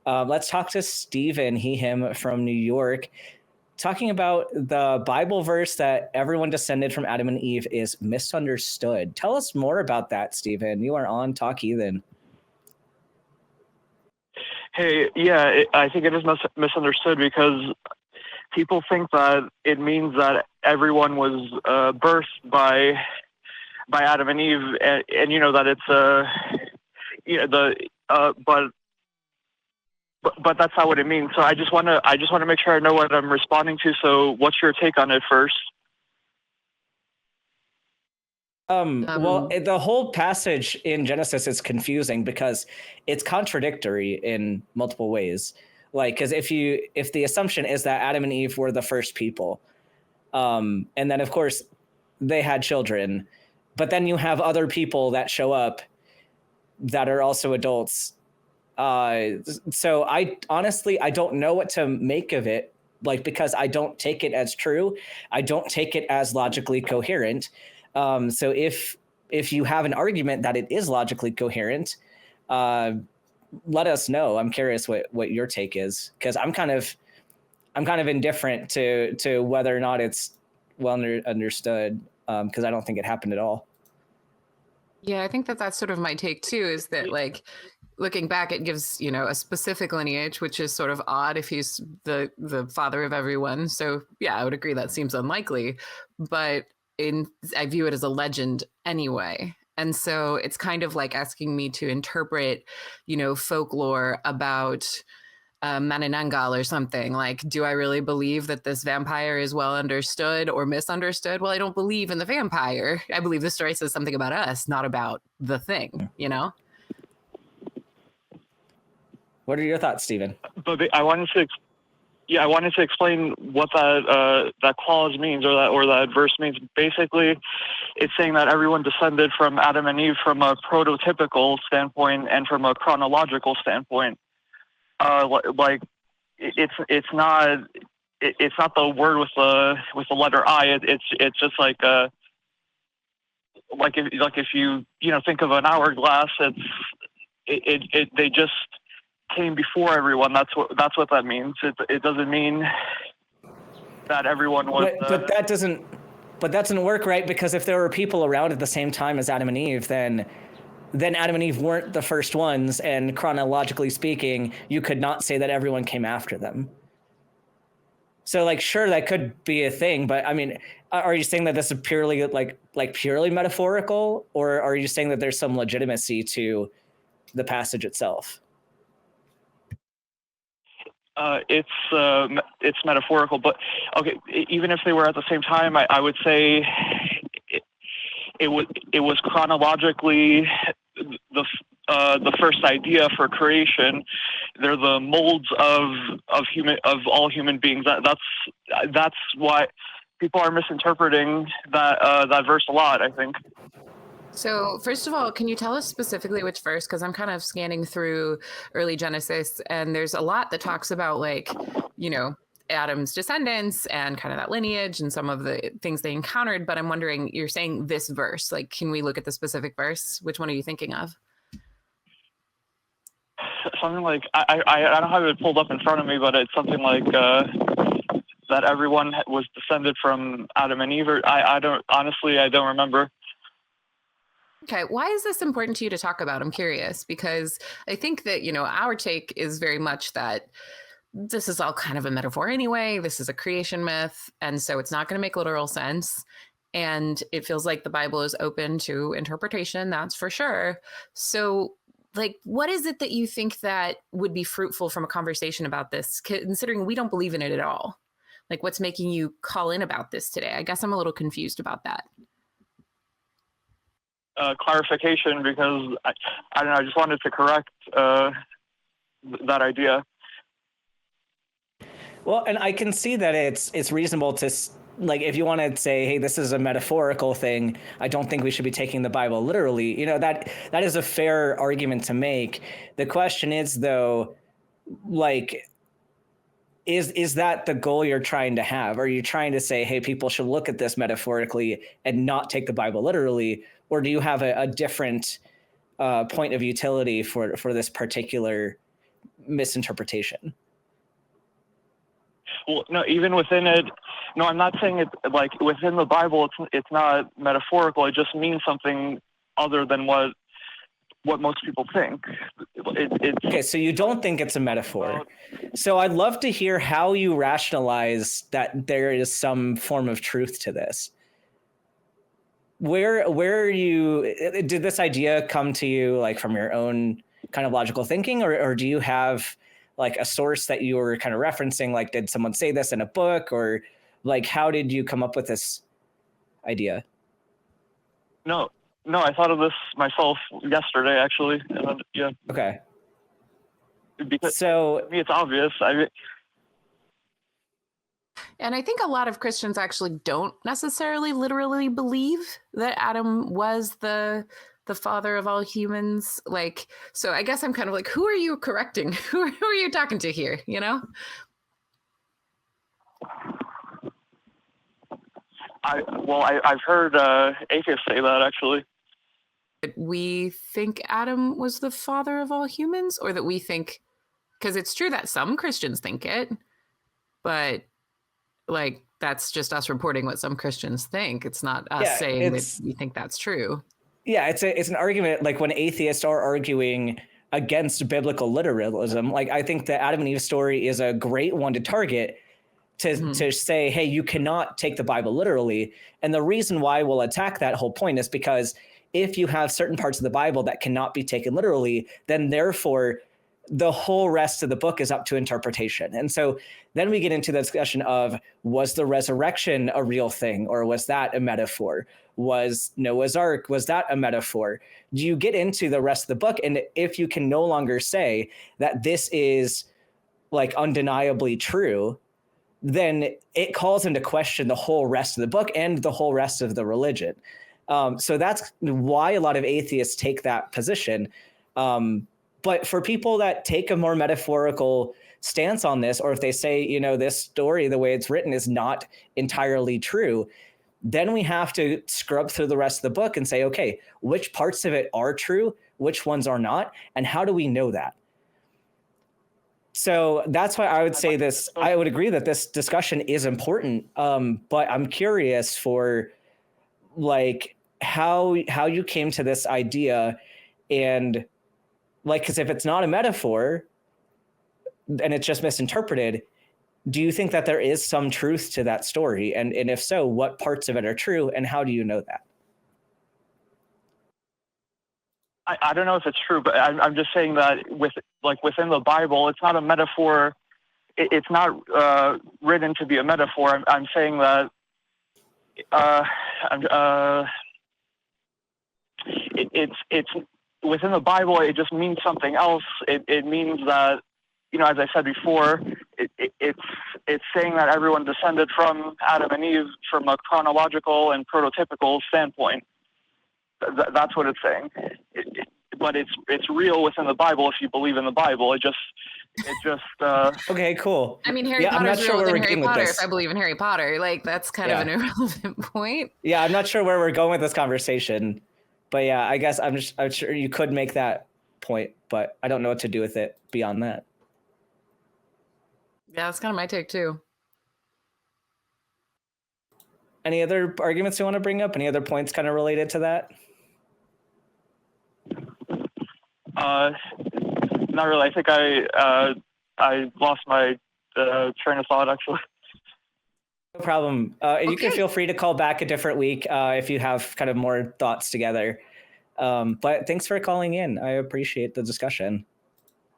Let's talk to Stephen, him from New York, talking about the Bible verse that everyone descended from Adam and Eve is misunderstood. Tell us more about that, Stephen. You are on Talk Heathen. Hey, yeah, I think it is misunderstood because people think that it means that everyone was birthed by Adam and Eve, and you know that it's but that's not what it means. So I just want to make sure I know what I'm responding to. So what's your take on it first? Well, the whole passage in Genesis is confusing because it's contradictory in multiple ways. Like, because if the assumption is that Adam and Eve were the first people, and then of course they had children, but then you have other people that show up that are also adults. So I honestly don't know what to make of it, like, because I don't take it as true. I don't take it as logically coherent. So if you have an argument that it is logically coherent, let us know. I'm curious what your take is, because I'm kind of indifferent to whether or not it's well understood, because I don't think it happened at all. Yeah, I think that's sort of my take too, is that, like, looking back, it gives, a specific lineage, which is sort of odd if he's the father of everyone. So yeah, I would agree that seems unlikely, but I view it as a legend anyway. And so it's kind of like asking me to interpret, folklore about Mananangal or something. Like, do I really believe that this vampire is well understood or misunderstood? Well, I don't believe in the vampire. I believe the story says something about us, not about the thing, What are your thoughts, Stephen? But I wanted to explain what that clause means, or that verse means. Basically, it's saying that everyone descended from Adam and Eve from a prototypical standpoint and from a chronological standpoint. Like it's not the word with the letter I. It's just like if you think of an hourglass, they just came before everyone. That's what that means. It doesn't mean that everyone was. But that doesn't work, right? Because if there were people around at the same time as Adam and Eve, then Adam and Eve weren't the first ones, and chronologically speaking, you could not say that everyone came after them. So, like, sure, that could be a thing, but I mean, are you saying that this is purely like purely metaphorical, or are you saying that there's some legitimacy to the passage itself? It's metaphorical, but okay. Even if they were at the same time, I would say it was chronologically the first idea for creation. They're the molds of all human beings. That's why people are misinterpreting that verse a lot, I think. So first of all, can you tell us specifically which verse? Because I'm kind of scanning through early Genesis, and there's a lot that talks about, like, Adam's descendants and kind of that lineage and some of the things they encountered. But I'm wondering, you're saying this verse, like, can we look at the specific verse? Which one are you thinking of? Something like, I don't have it pulled up in front of me, but it's something like that everyone was descended from Adam and Eve. I don't remember. Okay, why is this important to you to talk about? I'm curious, because I think that, our take is very much that this is all kind of a metaphor anyway. This is a creation myth, and so it's not going to make literal sense. And it feels like the Bible is open to interpretation, that's for sure. So, like, what is it that you think that would be fruitful from a conversation about this, considering we don't believe in it at all? Like, what's making you call in about this today? I guess I'm a little confused about that. Clarification, because I don't know, I just wanted to correct that idea. Well, and I can see that it's reasonable to, like, if you want to say, hey, this is a metaphorical thing, I don't think we should be taking the Bible literally. That is a fair argument to make. The question is, though, like, is that the goal you're trying to have? Are you trying to say, hey, people should look at this metaphorically and not take the Bible literally? Or do you have a different point of utility for this particular misinterpretation. Well, no, even within it, no, I'm not saying it like within the Bible. It's not metaphorical. It just means something other than what most people think. Okay, so you don't think it's a metaphor. So I'd love to hear how you rationalize that there is some form of truth to this. Where did this idea come to you, like from your own kind of logical thinking, or do you have like a source that you were kind of referencing? Like, did someone say this in a book, or like, how did you come up with this idea? No, I thought of this myself yesterday, actually. Yeah. Okay. Because so to me, it's obvious. And I think a lot of Christians actually don't necessarily literally believe that Adam was the father of all humans. Like, so I guess I'm kind of like, who are you correcting? Who are you talking to here? You know? I've heard atheists say that, actually. That we think Adam was the father of all humans, or that we think, because it's true that some Christians think it, but like that's just us reporting what some Christians think. It's not us saying that we think that's true. Yeah, it's an argument like when atheists are arguing against biblical literalism. Like, I think the Adam and Eve story is a great one to target to say, hey, you cannot take the Bible literally. And the reason why we'll attack that whole point is because if you have certain parts of the Bible that cannot be taken literally, then therefore the whole rest of the book is up to interpretation. And so then we get into the discussion of, was the resurrection a real thing, or was that a metaphor? Was Noah's Ark, was that a metaphor? Do you get into the rest of the book? And if you can no longer say that this is like undeniably true, then it calls into question the whole rest of the book and the whole rest of the religion. So that's why a lot of atheists take that position. But for people that take a more metaphorical stance on this, or if they say, you know, this story, the way it's written is not entirely true, then we have to scrub through the rest of the book and say, okay, which parts of it are true, which ones are not, and how do we know that? So that's why I would say this. I would agree that this discussion is important, but I'm curious for like how you came to this idea, and like, because if it's not a metaphor and it's just misinterpreted, do you think that there is some truth to that story? And if so, what parts of it are true, and how do you know that? I don't know if it's true, but I'm just saying that within the Bible, it's not a metaphor. It's not written to be a metaphor. I'm saying that it's within the Bible. It just means something else. It means that, you know, as I said before, it's saying that everyone descended from Adam and Eve from a chronological and prototypical standpoint. That's what it's saying. But it's real within the Bible if you believe in the Bible. It just okay, cool. I mean, Harry Potter's real within Harry Potter. If I believe in Harry Potter, like that's kind of an irrelevant point. Yeah, I'm not sure where we're going with this conversation, but yeah, I guess I'm sure you could make that point, but I don't know what to do with it beyond that. Yeah, that's kind of my take too. Any other arguments you want to bring up? Any other points kind of related to that? Not really. I think I lost my train of thought, actually. No problem. You can feel free to call back a different week if you have kind of more thoughts together. But thanks for calling in. I appreciate the discussion.